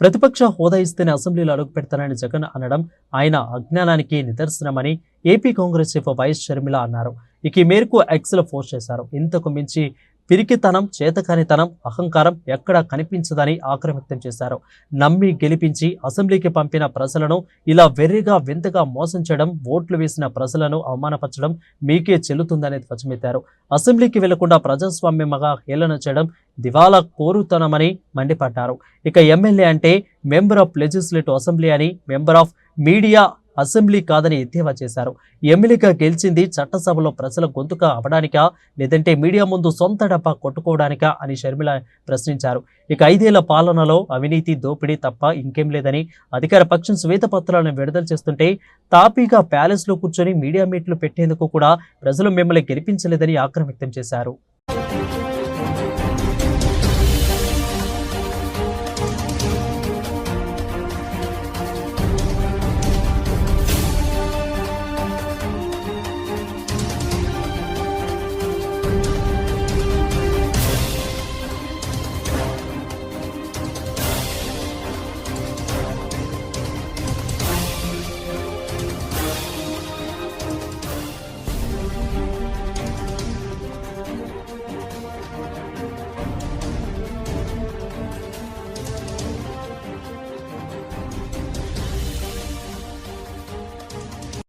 ప్రతిపక్ష హోదా ఇస్తేనే అసెంబ్లీలో అడుగు పెడతానని జగన్ అనడం ఆయన అజ్ఞానానికి నిదర్శనమని AP Congress chief YS Sharmila అన్నారు. ఇక ఈ మేరకు ఎక్స్లో పోస్ట్ చేశారు. ఇంతకు మించి పిరికితనం, చేతకానితనం, అహంకారం ఎక్కడా కనిపించదని ఆగ్రహం వ్యక్తం చేశారు. నమ్మి గెలిపించి అసెంబ్లీకి పంపిన ప్రజలను ఇలా వెర్రిగా వింతగా మోసం చేయడం, ఓట్లు వేసిన ప్రజలను అవమానపరచడం మీకే చెల్లుతుందనేది ధ్వజమెత్తారు. అసెంబ్లీకి వెళ్లకుండా ప్రజాస్వామ్యంగా హేళన చేయడం దివాలా కోరుతనమని మండిపడ్డారు. ఇక ఎమ్మెల్యే అంటే మెంబర్ ఆఫ్ లెజిస్లేటివ్ అసెంబ్లీ అని, మెంబర్ ఆఫ్ మీడియా అసెంబ్లీ కాదని ఎద్దేవా చేశారు. ఎమ్మెల్యేగా గెలిచింది చట్టసభలో ప్రజల గొంతుక అవడానికా, లేదంటే మీడియా ముందు సొంత డబ్బా కొట్టుకోవడానికా అని షర్మిల ప్రశ్నించారు. ఇక 5 ఏళ్ల పాలనలో అవినీతి, దోపిడీ తప్ప ఇంకేం లేదని, అధికార పక్షం శ్వేతపత్రాలను విడుదల చేస్తుంటే తాపీగా ప్యాలెస్లో కూర్చొని మీడియా మీట్లు పెట్టేందుకు కూడా ప్రజలు మిమ్మల్ని గెలిపించలేదని ఆగ్రహం వ్యక్తం చేశారు.